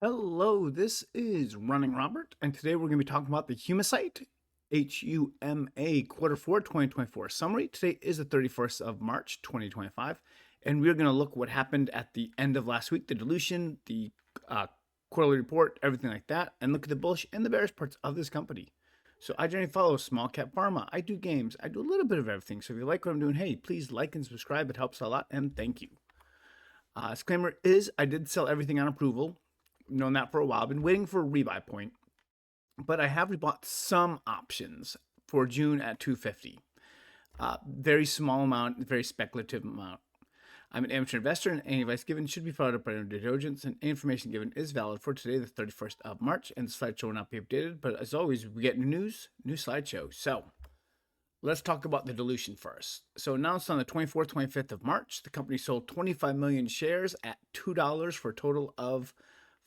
Hello, this is RunningRobert, and today we're going to be talking about the Humacyte HUMA Q4 2024 summary. Today is the 31st of March 2025, and we're going to look what happened at the end of last week, the dilution, the quarterly report, everything like that, and look at the bullish and the bearish parts of this company. So I generally follow small cap pharma. I do games. I do a little bit of everything. So if you like what I'm doing, hey, please like and subscribe. It helps a lot, and thank you. Disclaimer is I did sell everything on approval. Known that for a while. I've been waiting for a rebuy point, but I have rebought some options for June at 250. Very small amount, very speculative amount. I'm an amateur investor, and any advice given should be followed up by your due diligence, and any information given is valid for today, the 31st of March, and the slideshow will not be updated. But as always, we get new news, new slideshow. So let's talk about the dilution first. So announced on the 24th, 25th of March, the company sold 25 million shares at $2 for a total of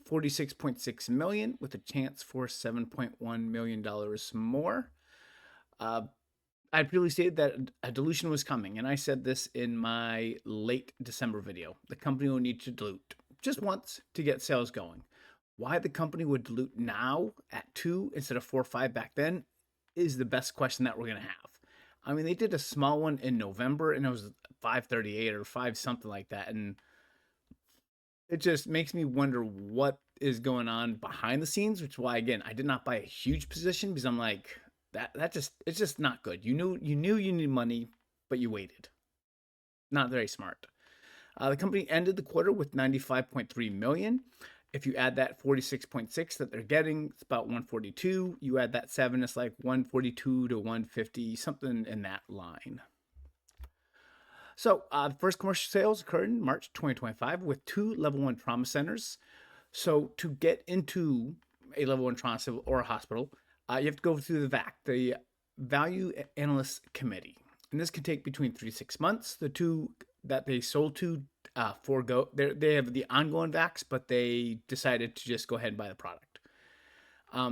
46.6 million with a chance for $7.1 million more. I previously stated that a dilution was coming, and I said this in my late December video. The company will need to dilute just once to get sales going. Why the company would dilute now at 2 instead of 4 or 5 back then is the best question that we're going to have. I mean, they did a small one in November, and it was 538 or 5 something like that, and it just makes me wonder what is going on behind the scenes, which is why, again, I did not buy a huge position because I'm like, it's just not good. You knew you needed money, but you waited. Not very smart. The company ended the quarter with 95.3 million. If you add that 46.6 that they're getting, it's about 142. You add that 7, it's like 142 to 150, something in that line. So the first commercial sales occurred in March 2025 with 2 level 1 trauma centers. So to get into a level 1 trauma center or a hospital, you have to go through the VAC, the Value Analyst Committee. And this can take between 3 to 6 months. The 2 that they sold to forego, they have the ongoing VACs, but they decided to just go ahead and buy the product.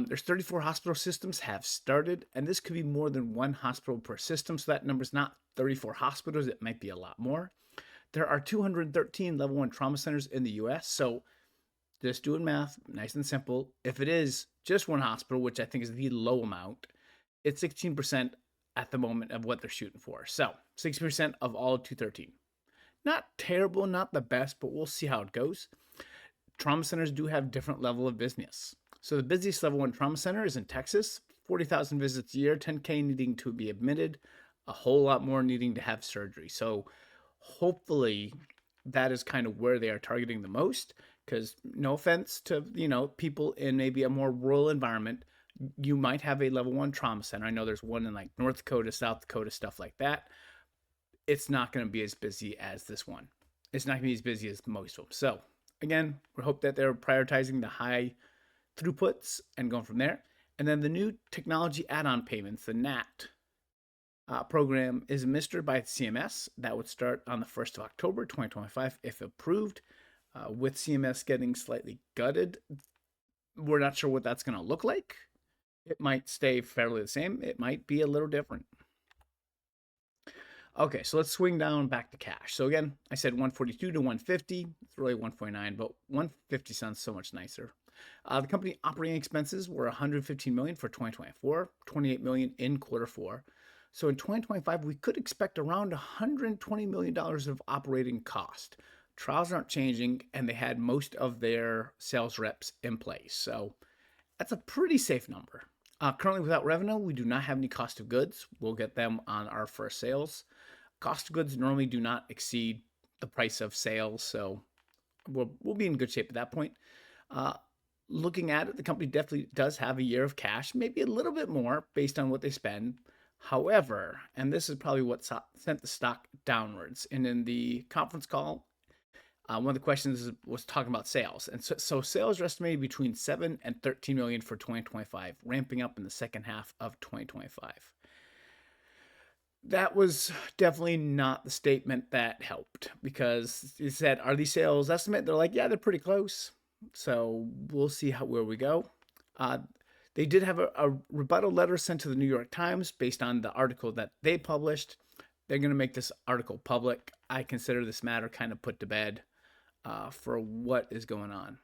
There's 34 hospital systems have started, and this could be more than 1 hospital per system. So that number is not 34 hospitals. It might be a lot more. There are 213 level 1 trauma centers in the US. So just doing math, nice and simple. If it is just 1 hospital, which I think is the low amount, it's 16% at the moment of what they're shooting for. So 60% of all 213. Not terrible, not the best, but we'll see how it goes. Trauma centers do have different level of business. So the busiest level 1 trauma center is in Texas, 40,000 visits a year, 10K needing to be admitted, a whole lot more needing to have surgery. So hopefully that is kind of where they are targeting the most, because no offense to, people in maybe a more rural environment, you might have a level 1 trauma center. I know there's one in like North Dakota, South Dakota, stuff like that. It's not going to be as busy as this one. It's not going to be as busy as most of them. So again, we hope that they're prioritizing the high throughputs and going from there. And then the new technology add-on payments, the NAT program, is administered by CMS. That would start on the 1st of October 2025 if approved. With CMS getting slightly gutted, we're not sure what that's going to look like. It might stay fairly the same. It might be a little different. Okay, so let's swing down back to cash. So again, I said 142 to 150. It's really 149, but 150 sounds so much nicer. The company operating expenses were 115 million for 2024, 28 million in Q4. So in 2025, we could expect around $120 million of operating cost. Trials aren't changing, and they had most of their sales reps in place. So that's a pretty safe number. Currently, without revenue, we do not have any cost of goods. We'll get them on our first sales. Cost of goods normally do not exceed the price of sales, so we'll be in good shape at that point. Looking at it, the company definitely does have a year of cash, maybe a little bit more based on what they spend. However, and this is probably what sent the stock downwards, and in the conference call, one of the questions was talking about sales. And so sales are estimated between 7 and 13 million for 2025, ramping up in the second half of 2025. That was definitely not the statement that helped, because he said, are these sales estimate? They're like, yeah, they're pretty close. So we'll see where we go. They did have a rebuttal letter sent to the New York Times based on the article that they published. They're going to make this article public. I consider this matter kind of put to bed for what is going on.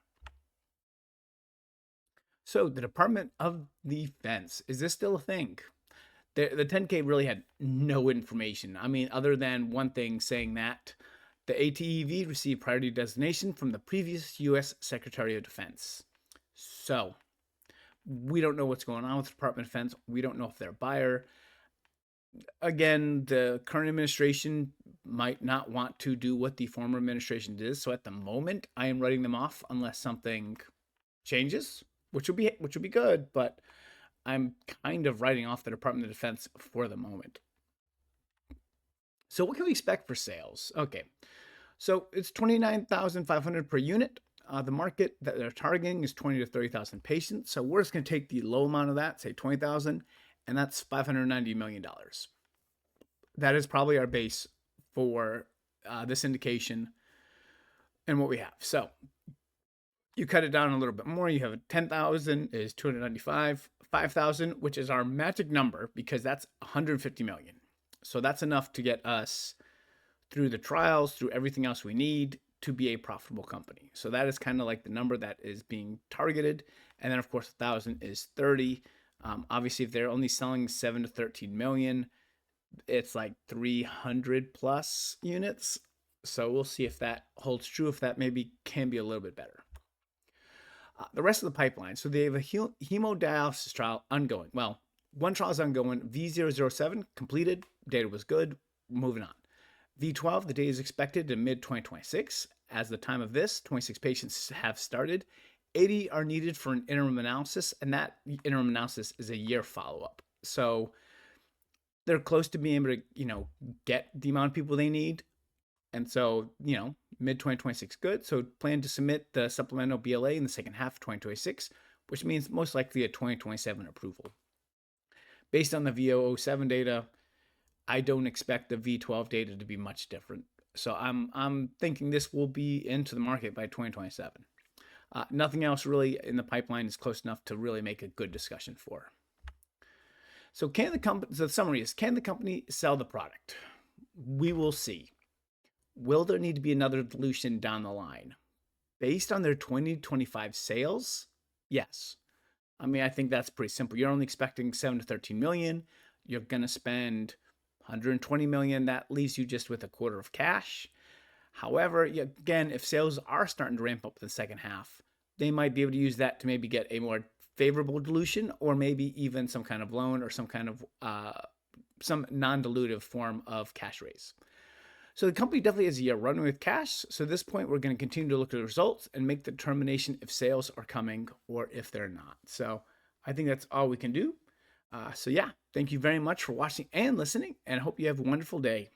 So the Department of Defense, is this still a thing? The 10K really had no information. I mean, other than one thing saying that the ATEV received priority designation from the previous U.S. Secretary of Defense. So we don't know what's going on with the Department of Defense. We don't know if they're a buyer. Again, the current administration might not want to do what the former administration did. So at the moment, I am writing them off unless something changes, which would be good. But I'm kind of writing off the Department of Defense for the moment. So what can we expect for sales? Okay, so it's 29,500 per unit. The market that they're targeting is 20 to 30,000 patients. So we're just going to take the low amount of that, say 20,000, and that's $590 million. That is probably our base for this indication and what we have. So you cut it down a little bit more. You have 10,000 is 295, 5,000, which is our magic number because that's 150 million. So that's enough to get us through the trials, through everything else we need to be a profitable company. So that is kind of like the number that is being targeted. And then of course, 1,000 is 30. Obviously, if they're only selling 7 to 13 million, it's like 300 plus units. So we'll see if that holds true, if that maybe can be a little bit better. The rest of the pipeline. So they have a hemodialysis trial ongoing. Well, one trial is ongoing. V007 completed. Data was good. Moving on. V12, the data is expected in mid-2026. As the time of this, 26 patients have started. 80 are needed for an interim analysis, and that interim analysis is a year follow-up. So they're close to being able to, get the amount of people they need. And so, mid-2026, good. So plan to submit the supplemental BLA in the second half of 2026, which means most likely a 2027 approval. Based on the V007 data, I don't expect the V12 data to be much different. So I'm thinking this will be into the market by 2027. Nothing else really in the pipeline is close enough to really make a good discussion for. So the summary is, can the company sell the product? We will see. Will there need to be another dilution down the line? Based on their 2025 sales, yes. I mean, I think that's pretty simple. You're only expecting 7 to 13 million. You're going to spend 120 million. That leaves you just with a quarter of cash. However, again, if sales are starting to ramp up in the second half, they might be able to use that to maybe get a more favorable dilution, or maybe even some kind of loan or some kind of some non-dilutive form of cash raise. So the company definitely has a year running with cash. So at this point, we're going to continue to look at the results and make the determination if sales are coming or if they're not. So I think that's all we can do. So yeah, thank you very much for watching and listening, and I hope you have a wonderful day.